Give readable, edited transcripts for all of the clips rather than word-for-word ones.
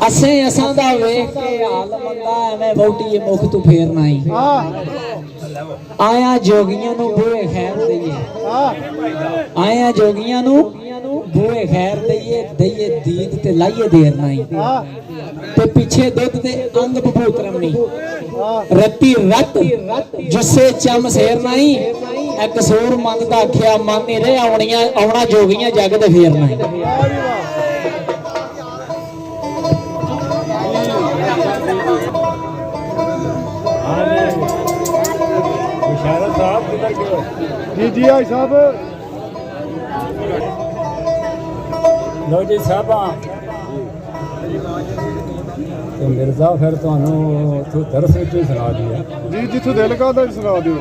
असां दा वेख के हाल मंदा एवें वोटी मुख तू फेरना ही आया जोगियां नू बूहे खैर दईए आया जोगियां नू बूहे खैर दईए दईए दीद ते लाइए देर नहीं ते पीछे दुध दे अंग बभूतरम नहीं रत्ती रत जुस्से चम सेर नहीं एक कसूर मंद दा आखिया मन नहीं रहे आउणियां आउणा जोगियां जग ते फेरना ही जी जी आई साहब लो जी साहब तो मिर्जा फिर तू दरस विच ही सुना दिया जी जिथों दिल करदा सुना दिओ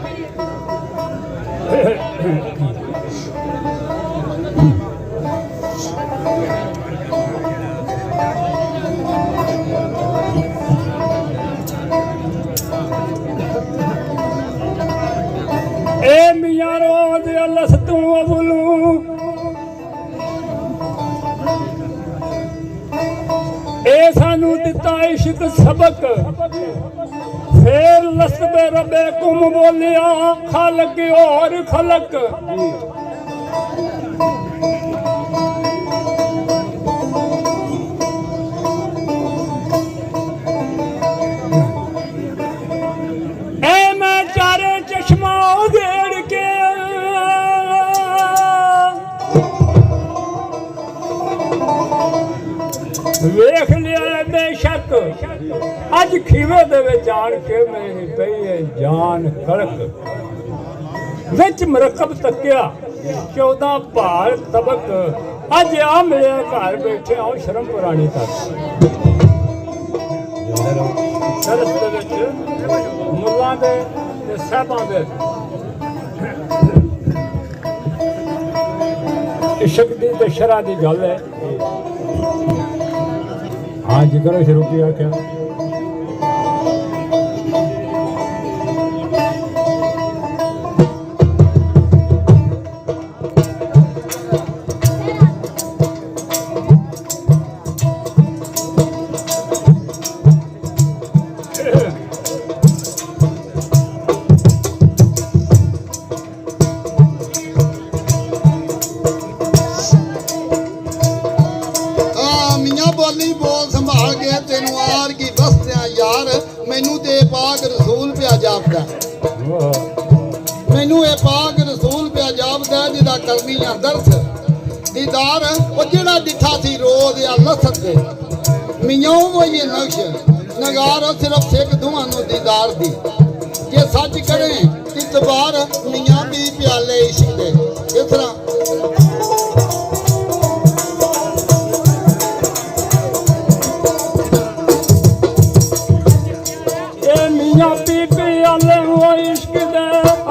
ए मियां रोज अलस तू अबुलू ए सानू दिता इश्क सबक फिर लसबे रबे कुम बोलिया खालक और खलक ए मैं चारे चश्मा उधेड़ के वेख लिया बेशक अज खीवे दे जान के मेरी पई है जान कड़क विच मरकब तकिया 14 भाल तबक अज आ मेरे घर बैठे आओ शर्म पुरानी तक सरस दे विच मुल्लां दे ते साहबां दे इश्क दी ते शरा दी गल है हाँ जी करो शुरू किया क्या मैनू ते पाक रसूल पिया जापदा मैनू ये पाक रसूल पिया जापदा जिदा करनी आ दर्स दीदार ओ जेड़ा डिठा सी रोज या लसत दे मियां वो ये नक्श नगार सिर्फ सिख दुआं नु दीदार दी जे सच करे इतबार मियां दी प्याले इश्क दे इस तरह इश्क दे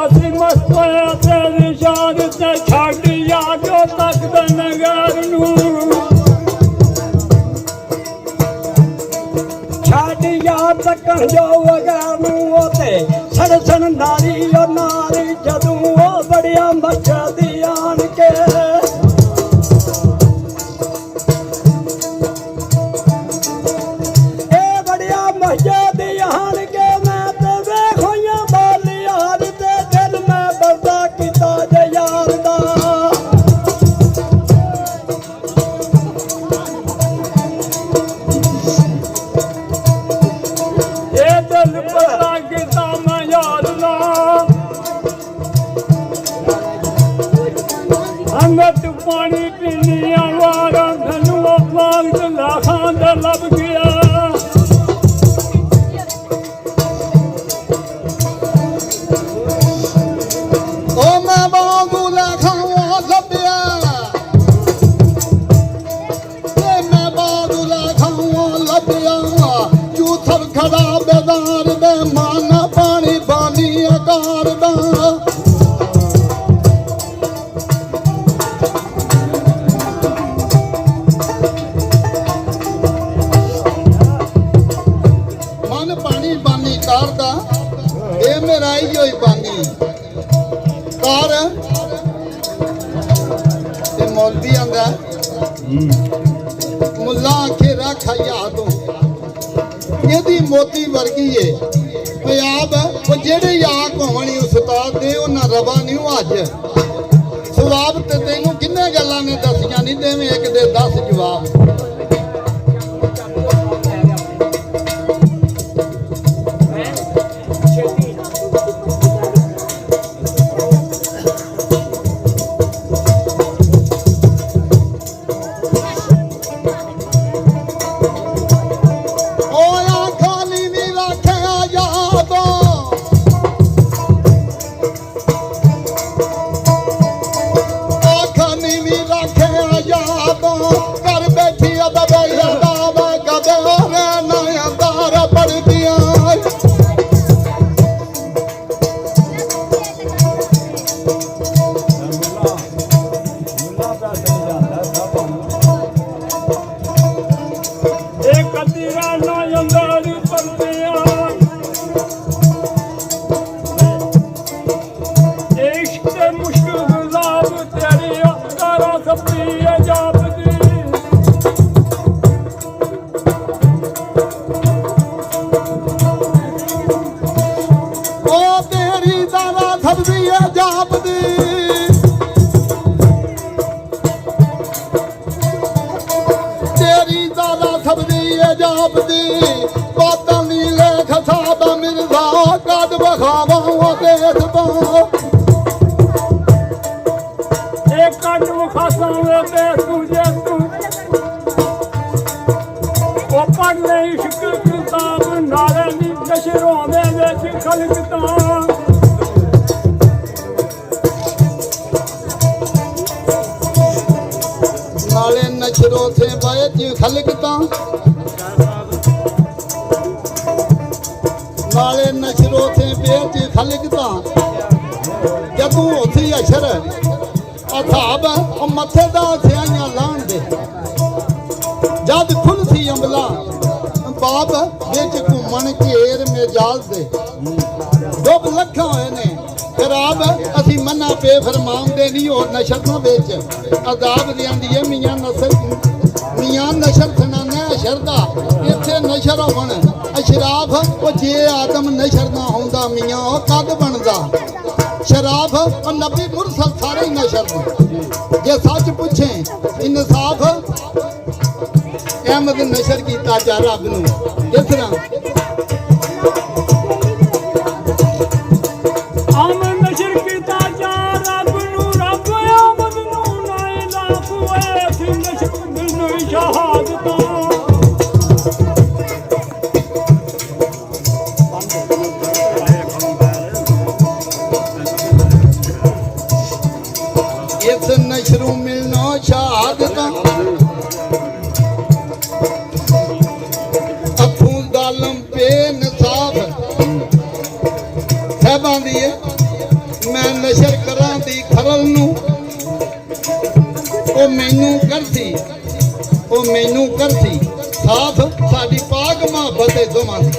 असी मस्त होया तेरी याद ते छड़ यादो तक दे नगर नू छड़ याद तक जो अगर नू ओते सड़ सड़ नारी ओ नारी जदू ओ बड़िया मचदी आन के ए बड़िया मचदी आन के ਨਾ ਖੇਰਾ ਖਾਇਆ ਤੋਂ ਇਹਦੀ ਮੋਤੀ ਵਰਗੀ ਏ ਪਿਆਬ ਉਹ ਜਿਹੜੇ ਯਾਕ ਹੋਣੀ ਉਸਤਾਦ ਦੇ ਉਹਨਾਂ ਰਵਾ ਨਹੀਂ ਅੱਜ ਸਵਾਬ ਤੇ ਤੈਨੂੰ ਕਿੰਨੇ ਗੱਲਾਂ ਨੇ ਦੱਸੀਆਂ ਨਹੀਂ ਦੇਵੇਂ ਇੱਕ ਦੇ 10 ਜਵਾਬ नाले नशरों से बैठ खलकता नाले नशरों से बेच खलकता जदू उसी अशर अथाब मथे दा सियाइयां लान दे जद खुल सी अमला बाप बिच घूमन घेर मेजाज दे डुब लखा होए ने खराब असी मना पे फरमाउंदे नहीं हो नशर बेच अजाब दिंदी है मियां नशर सुनाना अशरदा इत्थे नशर होण अशराफ ओ जे आदम नशर ना होंदा मियां ओ कद बनदा शराफ और नबी मुरसल सारे ही नशर जे सच पूछे इंसाफ अहमद नशर कीता जा रब नूं इस तरह नशरों मिलना शहादता अखों दालम पे नसाब साहबां दी मैं नशर करां दी खरल नू ओ मैनू करसी साफ साडी पाक मोहब्बत दोवां दी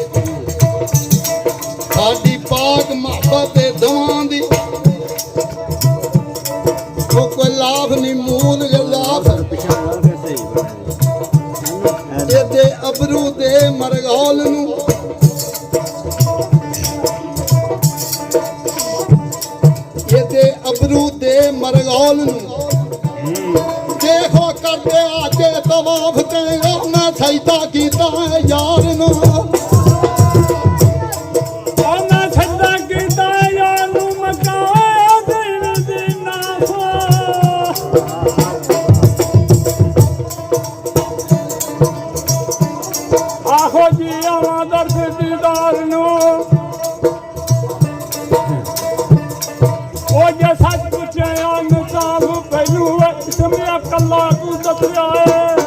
साडी पाक मोहब्बत दोवां दी कोई लाभ नहीं मूल लाभ दे अबरू दे मरगौल नू दे अबरू दे मरगौल नू देखो करते आजे तवाफ ते ना सजदा कीता है यार नू कल्ला तू दसिया